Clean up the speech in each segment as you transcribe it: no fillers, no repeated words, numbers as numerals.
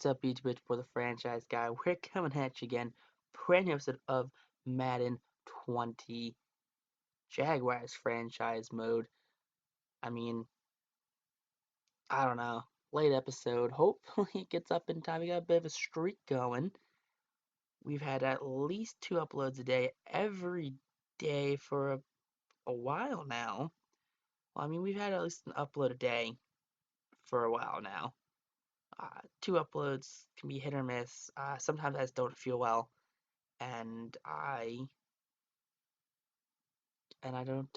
What's up, YouTube? For the franchise guy, we're coming at you again. Brand new episode of Madden 20 Jaguars franchise mode. I mean, I don't know. Late episode. Hopefully it gets up in time. We got a bit of a streak going. We've had at least 2 uploads a day every day for a while now. Well, I mean, we've had at least an upload a day for a while now. 2 uploads can be hit or miss. Sometimes I just don't feel well, and I don't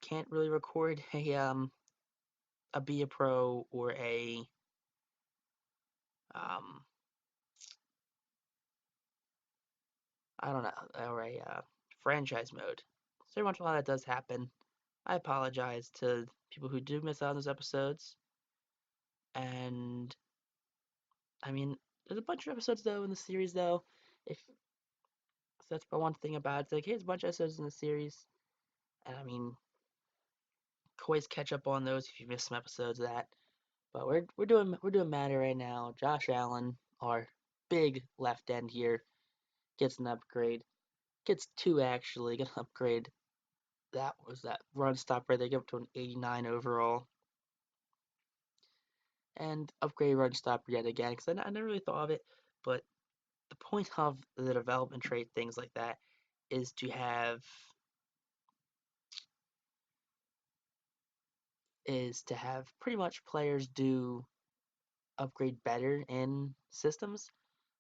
can't really record a Be a Pro or a um I don't know, or a franchise mode. So every once in a while that does happen. I apologize to people who do miss out on those episodes. And I mean, there's a bunch of episodes though in the series though. If so that's one thing about it. It's like, hey, there's a bunch of episodes in the series, and I mean, always catch up on those if you missed some episodes of that. But we're doing Matter right now. Josh Allen, our big left end here, gets an upgrade. Gets two actually. Get an upgrade. That was that run stop right there. Get up to an 89 overall. And upgrade run stop yet again. Because I never really thought of it. But the point of the development trait, things like that, is to have pretty much players do upgrade better in systems.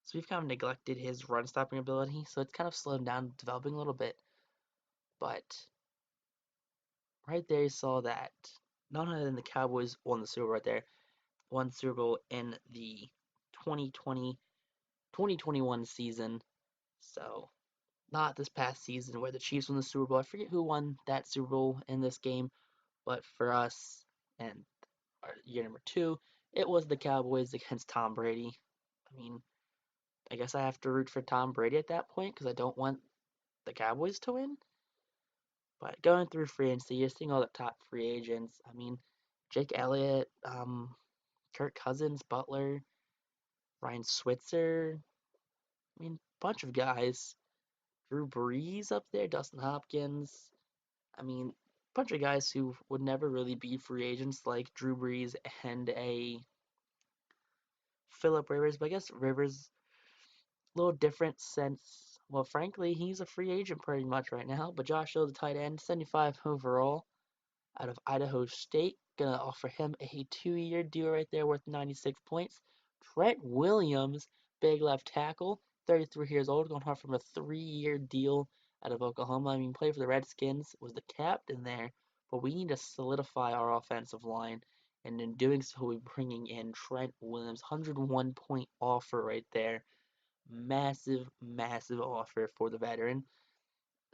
So we've kind of neglected his run stopping ability. So it's kind of slowed him down developing a little bit. But right there, you saw that not only did the Cowboys won the Super Bowl right there, won the Super Bowl in the 2020-2021 season. So not this past season where the Chiefs won the Super Bowl. I forget who won that Super Bowl in this game, but for us and our year number 2, it was the Cowboys against Tom Brady. I mean, I guess I have to root for Tom Brady at that point because I don't want the Cowboys to win. But going through free agency, you're seeing all the top free agents. I mean, Jake Elliott, Kirk Cousins, Butler, Ryan Switzer. I mean, bunch of guys. Drew Brees up there, Dustin Hopkins. I mean, bunch of guys who would never really be free agents like Drew Brees and a Philip Rivers. But I guess Rivers a little different since, well, frankly, he's a free agent pretty much right now. But Josh Hill, the tight end, 75 overall, out of Idaho State. Gonna offer him a 2-year deal right there worth 96 points. Trent Williams, big left tackle, 33 years old, gonna offer him a 3-year deal out of Oklahoma. I mean, played for the Redskins, was the captain there, but we need to solidify our offensive line. And in doing so, we're bringing in Trent Williams, 101 point offer right there. Massive, massive offer for the veteran.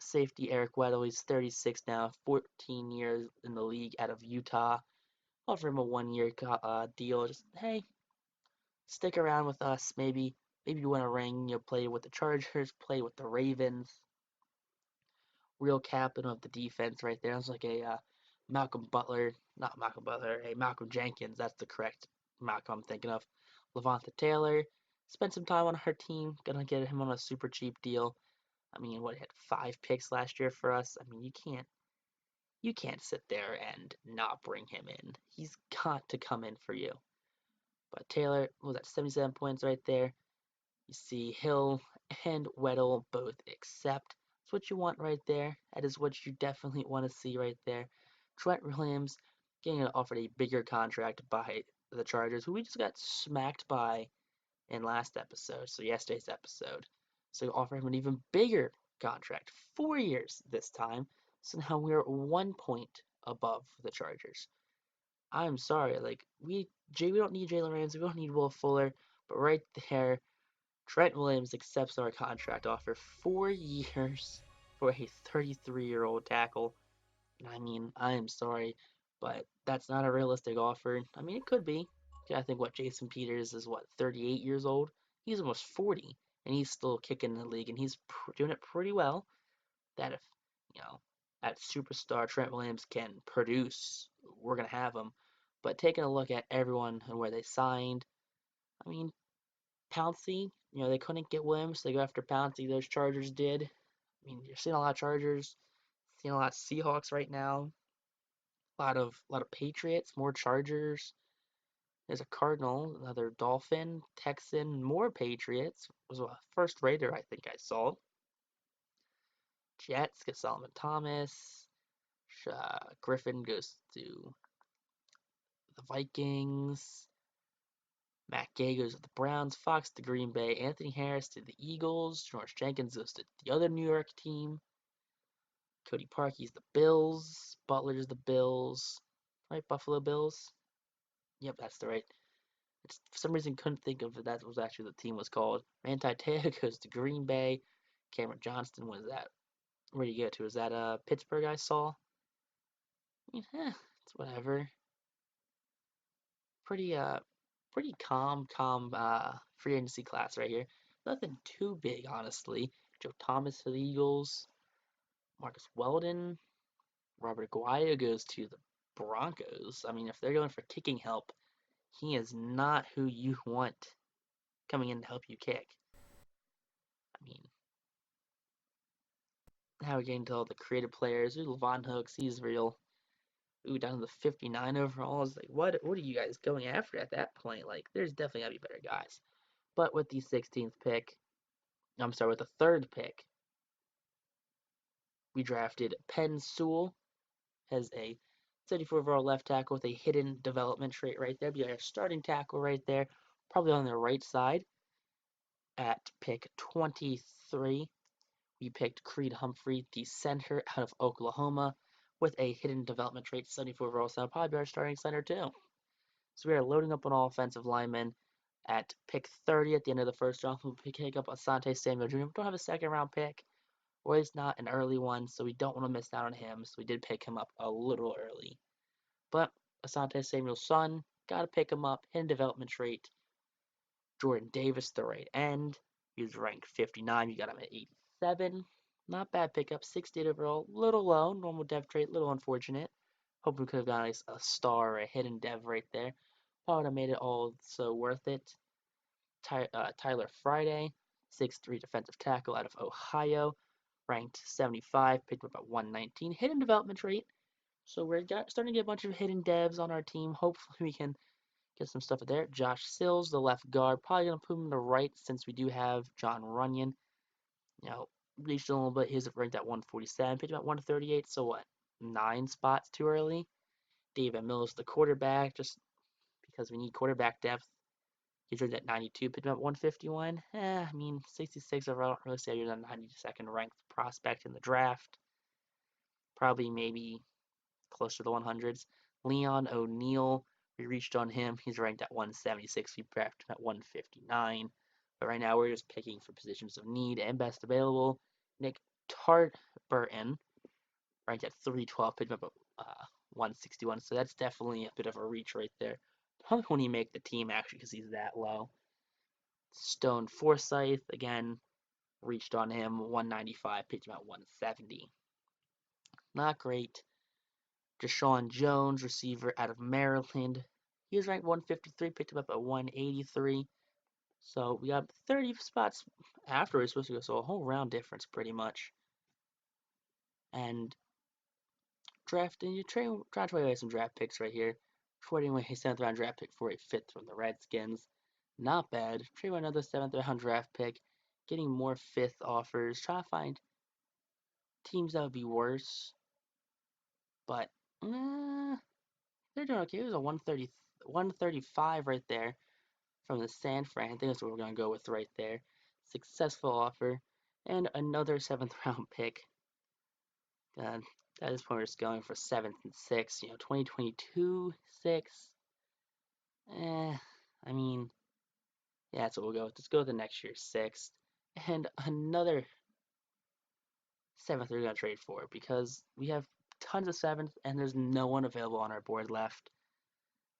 Safety Eric Weddle, he's 36 now, 14 years in the league out of Utah. Offer him a 1-year deal. Just hey, stick around with us. Maybe you win a ring. You'll play with the Chargers, play with the Ravens. Real captain of the defense right there. It's like a Malcolm Butler, not Malcolm Butler, a Malcolm Jenkins. That's the correct Malcolm I'm thinking of. Levante Taylor spent some time on our team. Gonna get him on a super cheap deal. I mean, what, he had 5 picks last year for us. I mean, you can't sit there and not bring him in. He's got to come in for you. But Taylor was at 77 points right there. You see Hill and Weddle both accept. That's what you want right there. That is what you definitely want to see right there. Trent Williams getting offered a bigger contract by the Chargers, who we just got smacked by in last episode, so yesterday's episode. So you offer him an even bigger contract, 4 years this time. So now we're 1 point above the Chargers. I'm sorry, like we don't need Jalen Ramsey, we don't need Will Fuller, but right there, Trent Williams accepts our contract offer, 4 years for a 33-year-old tackle. And I mean, I am sorry, but that's not a realistic offer. I mean, it could be. Yeah, I think what Jason Peters is 38 years old. He's almost 40, and he's still kicking in the league, and he's doing it pretty well. That if you know that superstar Trent Williams can produce, we're gonna have him. But taking a look at everyone and where they signed, I mean, Pouncey, they couldn't get Williams, so they go after Pouncey. Those Chargers did. I mean, you're seeing a lot of Chargers, seeing a lot of Seahawks right now. A lot of Patriots, more Chargers. There's a Cardinal, another Dolphin, Texan, more Patriots. Was a first Raider I think I saw. Jets get Solomon Thomas. Griffin goes to the Vikings. Matt Gay goes to the Browns. Fox to Green Bay. Anthony Harris to the Eagles. George Jenkins goes to the other New York team. Cody Parkey's the Bills. Butler's the Bills. Right, Buffalo Bills. Yep, that's the right. For some reason couldn't think of that was actually the team was called. Manti Te'o goes to Green Bay. Cameron Johnston was that. Where do you go to? Is that Pittsburgh I saw? I mean, it's whatever. Pretty pretty calm free agency class right here. Nothing too big, honestly. Joe Thomas for the Eagles. Marcus Weldon. Robert Aguayo goes to the Broncos. I mean, if they're going for kicking help, he is not who you want coming in to help you kick. I mean, now we're getting to all the creative players. Ooh, Levon Hooks, he's real. Ooh, down to the 59 overall. It's like, what are you guys going after at that point? Like, there's definitely got to be better guys. But with the 16th pick, I'm sorry, with the third pick, we drafted Penn Sewell as a 34 overall left tackle with a hidden development trait right there. Be our starting tackle right there, probably on the right side. At pick 23, we picked Creed Humphrey, the center out of Oklahoma, with a hidden development trait, 74 overall, so probably be our starting center too. So we are loading up on all offensive linemen. At pick 30 at the end of the first round, we'll pick up ASANTE Samuel Jr. We don't have a second round pick, or at least not an early one, so we don't want to miss out on him. So we did pick him up a little early. But ASANTE Samuel's son, got to pick him up. Hidden development trait. Jordan Davis, the right end. He was ranked 59. You got him at 87. Not bad pickup. 68 overall. Little low. Normal dev trait. Little unfortunate. Hope we could have gotten a star or a hidden dev right there. Probably would have made it all so worth it. Tyler Friday, 6'3 defensive tackle out of Ohio. Ranked 75. Picked up at 119. Hidden development trait. So we're starting to get a bunch of hidden devs on our team. Hopefully we can get some stuff there. Josh Sills, the left guard. Probably going to put him to right since we do have John Runyon. Reached a little bit. He's ranked at 147. Picked him at 138. So what? 9 spots too early. David Mills, the quarterback, just because we need quarterback depth. He's ranked at 92. Picked him at 151. I mean, 66 overall. I don't really say you're the 92nd ranked prospect in the draft. Probably maybe closer to the 100s. Leon O'Neal, we reached on him. He's ranked at 176. We drafted him at 159. But right now we're just picking for positions of need and best available. Nick Tarburton, ranked at 312, picked him up at 161. So that's definitely a bit of a reach right there. Probably won't even make the team actually because he's that low. Stone Forsythe, again, reached on him 195, picked him at 170. Not great. Deshaun Jones, receiver out of Maryland. He was ranked 153, picked him up at 183. So we got 30 spots after we were supposed to go, so a whole round difference pretty much. And drafting, you try to trade away some draft picks right here. Trading away a 7th round draft pick for a 5th from the Redskins. Not bad. Trade away another 7th round draft pick. Getting more 5th offers. Try to find teams that would be worse. But they're doing okay. It was a 135 right there from the San Fran. I think that's what we're going to go with right there. Successful offer. And another 7th round pick. At this point, we're just going for 7th and 6th. 2022 6. I mean, yeah, that's what we'll go with. Let's go with the next year's 6th. And another 7th we're going to trade for because we have tons of 7th and there's no one available on our board left.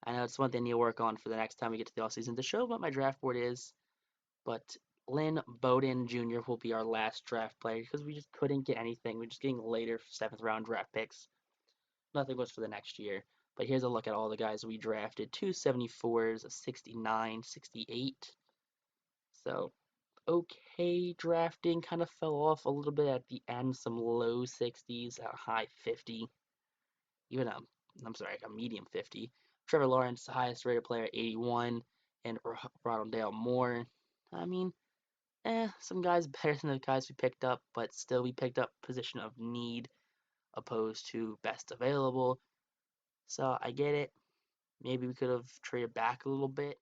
I know it's one thing I need to work on for the next time we get to the offseason to show what my draft board is. But LYNN BOWDEN Jr. will be our last draft player because we just couldn't get anything. We're just getting later 7th round draft picks. Nothing was for the next year. But here's a look at all the guys we drafted. 274s, a 69, 68. So okay drafting, kind of fell off a little bit at the end, some low 60s, a high 50, even a medium 50. Trevor Lawrence, the highest rated player, 81, and Rondale Moore. I mean, some guys better than the guys we picked up, but still we picked up position of need opposed to best available. So I get it. Maybe we could have traded back a little bit.